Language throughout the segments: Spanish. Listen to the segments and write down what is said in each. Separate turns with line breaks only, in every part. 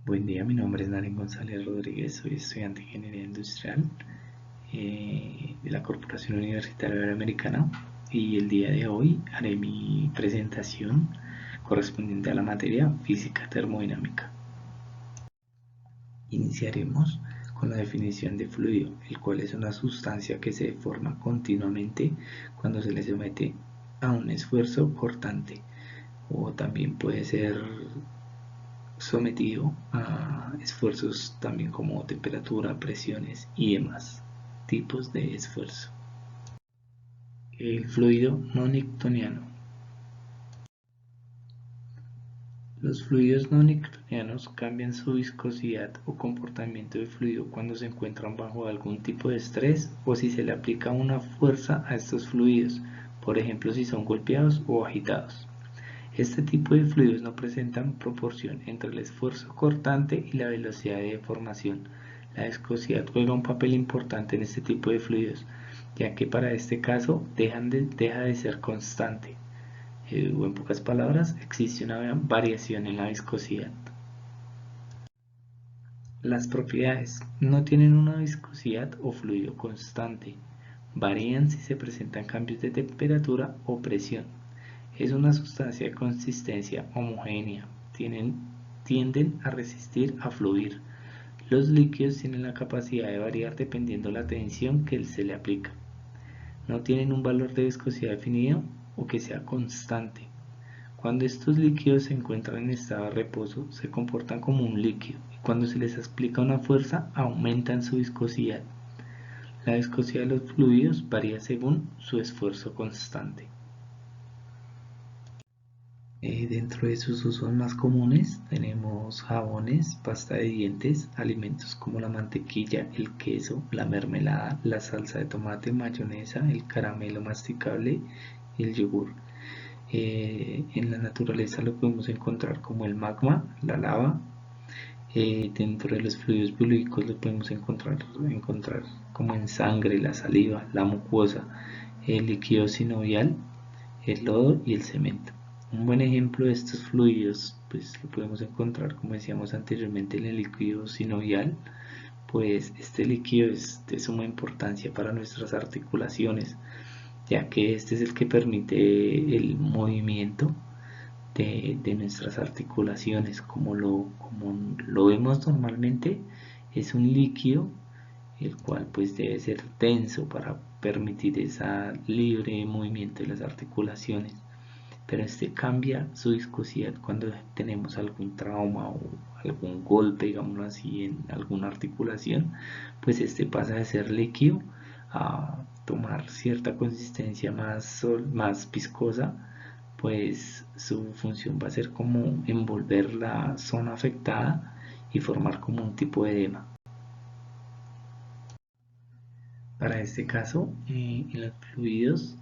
Buen día, mi nombre es Naren González Rodríguez, soy estudiante de Ingeniería Industrial de la Corporación Universitaria Iberoamericana y el día de hoy haré mi presentación correspondiente a la materia Física Termodinámica. Iniciaremos con la definición de fluido, el cual es una sustancia que se deforma continuamente cuando se le somete a un esfuerzo cortante, o también puede ser sometido a esfuerzos también como temperatura, presiones y demás tipos de esfuerzo. El fluido no newtoniano. Los fluidos no newtonianos cambian su viscosidad o comportamiento de fluido cuando se encuentran bajo algún tipo de estrés o si se le aplica una fuerza a estos fluidos, por ejemplo si son golpeados o agitados. Este tipo de fluidos no presentan proporción entre el esfuerzo cortante y la velocidad de deformación. La viscosidad juega un papel importante en este tipo de fluidos, ya que para este caso deja de ser constante, o en pocas palabras, existe una variación en la viscosidad. Las propiedades no tienen una viscosidad o fluido constante, varían si se presentan cambios de temperatura o presión. Es una sustancia de consistencia homogénea, tienden a resistir a fluir. Los líquidos tienen la capacidad de variar dependiendo la tensión que se le aplica. No tienen un valor de viscosidad definido o que sea constante. Cuando estos líquidos se encuentran en estado de reposo, se comportan como un líquido y cuando se les aplica una fuerza, aumentan su viscosidad. La viscosidad de los fluidos varía según su esfuerzo constante. Dentro de sus usos más comunes tenemos jabones, pasta de dientes, alimentos como la mantequilla, el queso, la mermelada, la salsa de tomate, mayonesa, el caramelo masticable y el yogur. En la naturaleza lo podemos encontrar como el magma, la lava. Dentro de los fluidos biológicos lo podemos encontrar como en sangre, la saliva, la mucosa, el líquido sinovial, el lodo y el cemento. Un buen ejemplo de estos fluidos pues lo podemos encontrar, como decíamos anteriormente, en el líquido sinovial. Pues este líquido es de suma importancia para nuestras articulaciones, ya que este es el que permite el movimiento de nuestras articulaciones. Como lo vemos normalmente, es un líquido el cual pues debe ser denso para permitir ese libre movimiento de las articulaciones, pero este cambia su viscosidad cuando tenemos algún trauma o algún golpe, digámoslo así, en alguna articulación. Pues este pasa de ser líquido a tomar cierta consistencia más viscosa, pues su función va a ser como envolver la zona afectada y formar como un tipo de edema. Para este caso, en los fluidos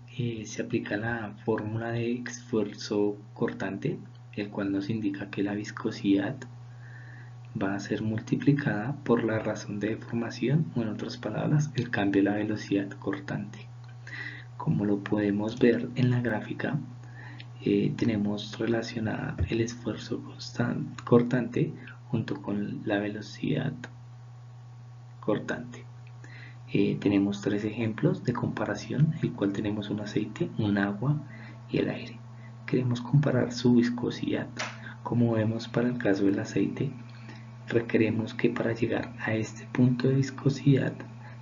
se aplica la fórmula de esfuerzo cortante, el cual nos indica que la viscosidad va a ser multiplicada por la razón de deformación, o en otras palabras, el cambio de la velocidad cortante. Como lo podemos ver en la gráfica, tenemos relacionada el esfuerzo cortante junto con la velocidad cortante. Tenemos tres ejemplos de comparación, el cual tenemos un aceite, un agua y el aire. Queremos comparar su viscosidad. Como vemos, para el caso del aceite, requeremos que para llegar a este punto de viscosidad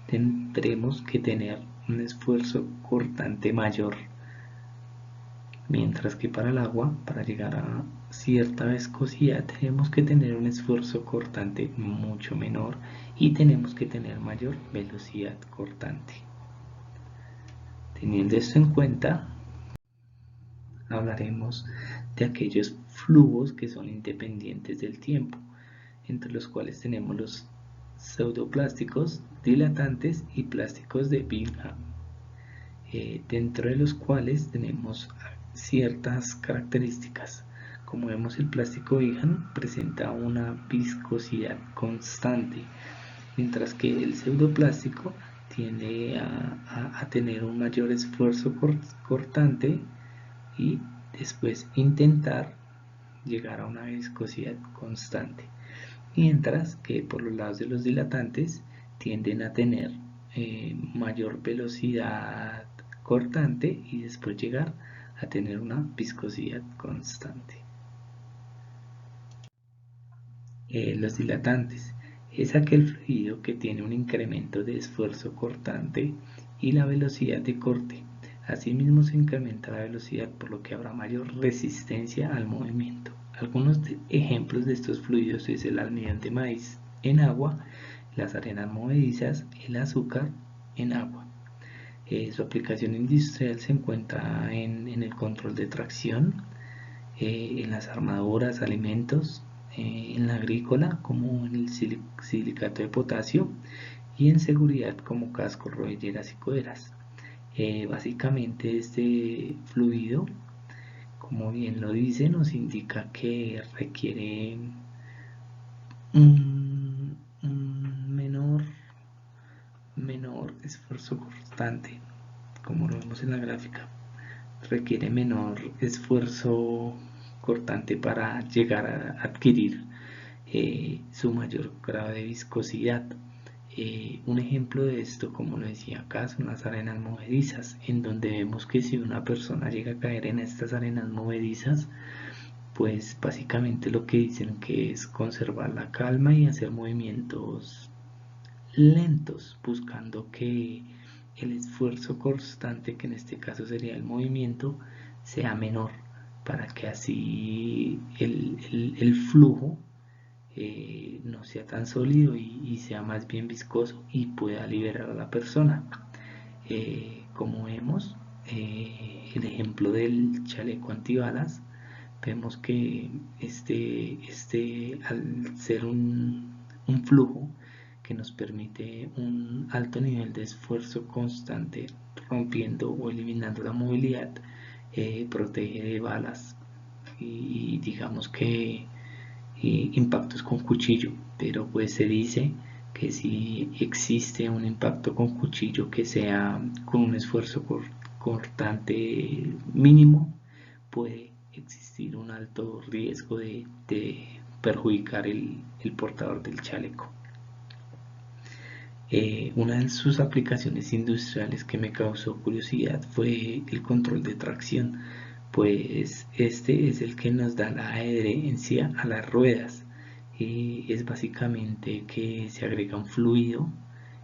tendremos que tener un esfuerzo cortante mayor, mientras que para el agua, para llegar a cierta viscosidad, tenemos que tener un esfuerzo cortante mucho menor y tenemos que tener mayor velocidad cortante. Teniendo esto en cuenta, hablaremos de aquellos flujos que son independientes del tiempo, entre los cuales tenemos los pseudoplásticos, dilatantes y plásticos de Bingham, dentro de los cuales tenemos ciertas características. Como vemos, el plástico Bingham presenta una viscosidad constante, mientras que el pseudoplástico tiende a tener un mayor esfuerzo cortante y después intentar llegar a una viscosidad constante. mientras que por los lados de los dilatantes tienden a tener mayor velocidad cortante y después llegar a tener una viscosidad constante. Los dilatantes es aquel fluido que tiene un incremento de esfuerzo cortante y la velocidad de corte. Asimismo se incrementa la velocidad, por lo que habrá mayor resistencia al movimiento. Algunos ejemplos de estos fluidos es el almidón de maíz en agua, las arenas movedizas, el azúcar en agua. Su aplicación industrial se encuentra en el control de tracción, en las armaduras, alimentos, en la agrícola como en el silicato de potasio y en seguridad como cascos, rodilleras y coderas. Básicamente este fluido, como bien lo dice, nos indica que requiere un menor esfuerzo constante, como lo vemos en la gráfica. Requiere menor esfuerzo cortante para llegar a adquirir su mayor grado de viscosidad. Un ejemplo de esto, como lo decía acá, son las arenas movedizas, en donde vemos que si una persona llega a caer en estas arenas movedizas, pues básicamente lo que dicen que es conservar la calma y hacer movimientos lentos, buscando que el esfuerzo constante, que en este caso sería el movimiento, sea menor, para que así el flujo no sea tan sólido y sea más bien viscoso y pueda liberar a la persona. Como vemos, el ejemplo del chaleco antibalas, vemos que al ser un flujo que nos permite un alto nivel de esfuerzo constante, rompiendo o eliminando la movilidad, protege de balas y digamos que impactos con cuchillo, pero pues se dice que si existe un impacto con cuchillo que sea con un esfuerzo cortante mínimo, puede existir un alto riesgo de perjudicar el portador del chaleco. Una de sus aplicaciones industriales que me causó curiosidad fue el control de tracción, pues este es el que nos da la adherencia a las ruedas y es básicamente que se agrega un fluido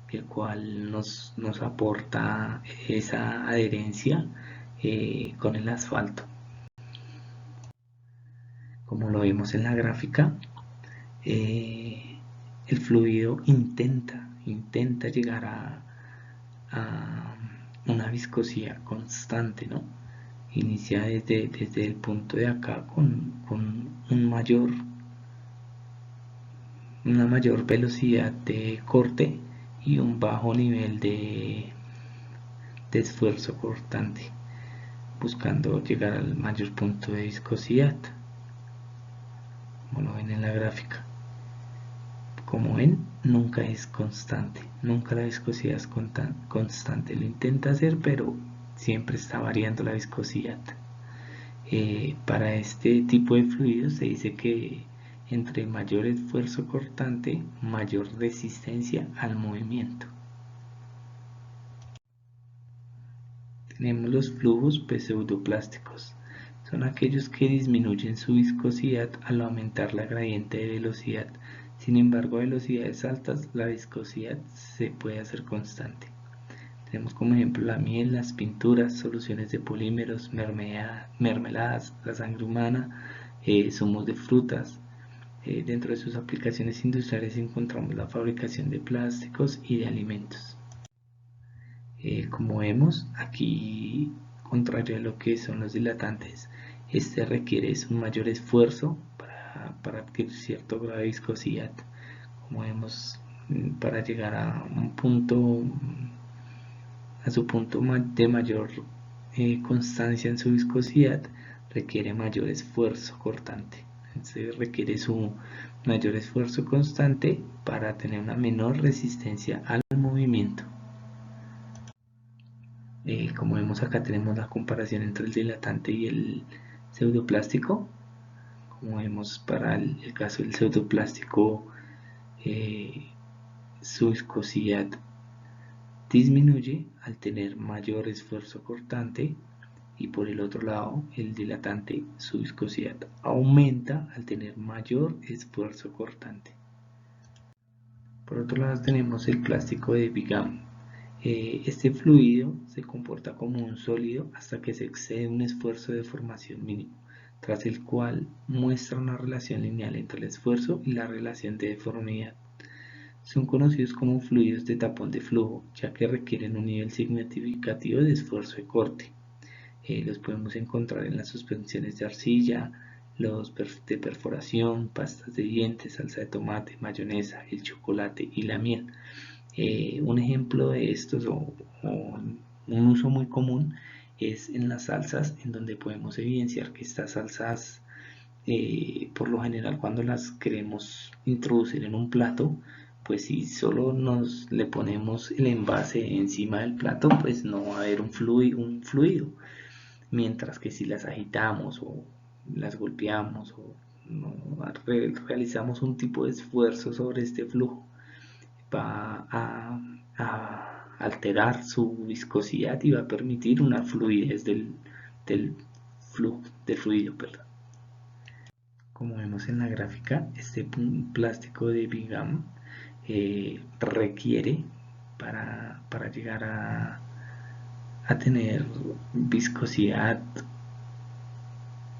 el cual nos aporta esa adherencia con el asfalto. Como lo vemos en la gráfica, el fluido intenta llegar a una viscosidad constante, ¿no? Inicia desde el punto de acá con una mayor velocidad de corte y un bajo nivel de esfuerzo cortante, buscando llegar al mayor punto de viscosidad, como lo ven en la gráfica. Como ven, nunca es constante, nunca la viscosidad es constante, lo intenta hacer, pero siempre está variando la viscosidad. Para este tipo de fluidos se dice que entre mayor esfuerzo cortante, mayor resistencia al movimiento. Tenemos los flujos pseudoplásticos. Son aquellos que disminuyen su viscosidad al aumentar la gradiente de velocidad. Sin embargo, a velocidades altas la viscosidad se puede hacer constante. Tenemos como ejemplo la miel, las pinturas, soluciones de polímeros, mermeladas, la sangre humana, zumos de frutas. Dentro de sus aplicaciones industriales encontramos la fabricación de plásticos y de alimentos. Como vemos aquí, contrario a lo que son los dilatantes, este requiere un mayor esfuerzo para adquirir cierto grado de viscosidad. Como vemos, para llegar a un punto, a su punto de mayor constancia en su viscosidad, requiere mayor esfuerzo cortante. Entonces requiere su mayor esfuerzo constante para tener una menor resistencia al movimiento. Como vemos acá tenemos la comparación entre el dilatante y el pseudoplástico. Como vemos para el caso del pseudoplástico, su viscosidad disminuye al tener mayor esfuerzo cortante, y por el otro lado el dilatante, su viscosidad aumenta al tener mayor esfuerzo cortante. Por otro lado tenemos el plástico de Big Gum. Este fluido se comporta como un sólido hasta que se excede un esfuerzo de formación mínimo, tras el cual muestra una relación lineal entre el esfuerzo y la relación de deformidad. Son conocidos como fluidos de tapón de flujo, ya que requieren un nivel significativo de esfuerzo de corte. Los podemos encontrar en las suspensiones de arcilla, los de perforación, pastas de dientes, salsa de tomate, mayonesa, el chocolate y la miel. Un ejemplo de estos o un uso muy común es en las salsas, en donde podemos evidenciar que estas salsas, por lo general, cuando las queremos introducir en un plato, pues si solo le ponemos el envase encima del plato, pues no va a haber un fluido, mientras que si las agitamos o las golpeamos o no, realizamos un tipo de esfuerzo sobre este flujo, va a alterar su viscosidad y va a permitir una fluidez del fluido. Perdón. Como vemos en la gráfica, este plástico de Big Gum requiere para llegar a tener viscosidad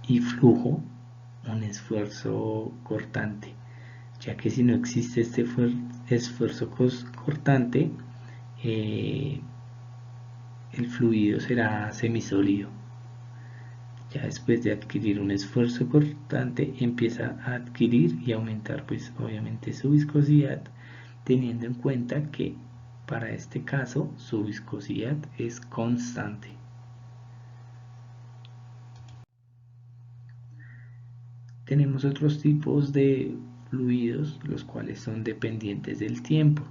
y flujo un esfuerzo cortante, ya que si no existe este esfuerzo cortante, el fluido será semisólido. Ya después de adquirir un esfuerzo cortante, empieza a adquirir y aumentar, pues obviamente, su viscosidad, teniendo en cuenta que para este caso su viscosidad es constante. Tenemos otros tipos de fluidos, los cuales son dependientes del tiempo,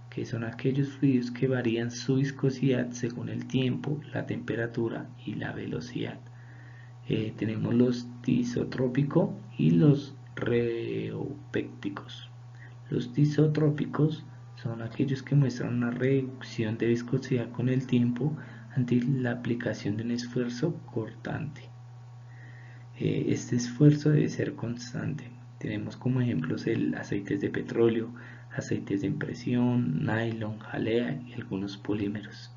que son aquellos fluidos que varían su viscosidad según el tiempo, la temperatura y la velocidad. Tenemos los disotrópicos y los reopécticos. Los disotrópicos son aquellos que muestran una reducción de viscosidad con el tiempo ante la aplicación de un esfuerzo cortante. Este esfuerzo debe ser constante. Tenemos como ejemplos el aceites de petróleo, aceites de impresión, nylon, jalea y algunos polímeros.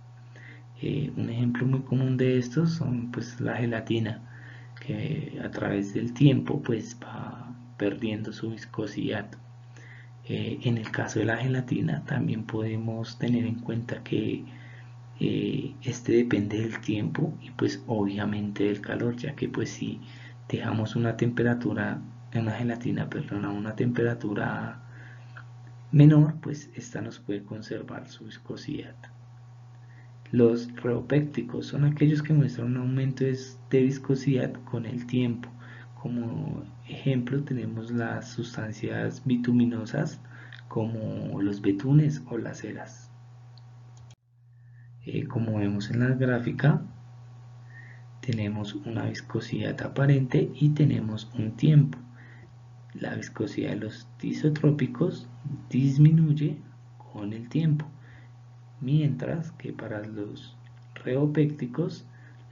Un ejemplo muy común de estos son pues la gelatina, que a través del tiempo pues va perdiendo su viscosidad. En el caso de la gelatina también podemos tener en cuenta que este depende del tiempo y pues obviamente del calor, ya que pues si dejamos una gelatina, perdón, a una temperatura menor, pues esta nos puede conservar su viscosidad. Los reopécticos son aquellos que muestran un aumento de viscosidad con el tiempo. Como ejemplo tenemos las sustancias bituminosas como los betunes o las ceras. Como vemos en la gráfica, tenemos una viscosidad aparente y tenemos un tiempo. La viscosidad de los disotrópicos disminuye con el tiempo, mientras que para los reopécticos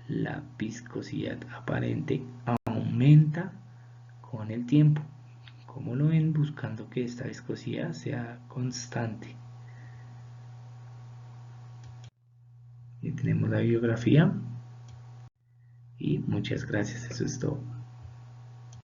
la viscosidad aparente aumenta con el tiempo. Como lo ven, buscando que esta viscosidad sea constante. Y tenemos la bibliografía y muchas gracias, eso es todo.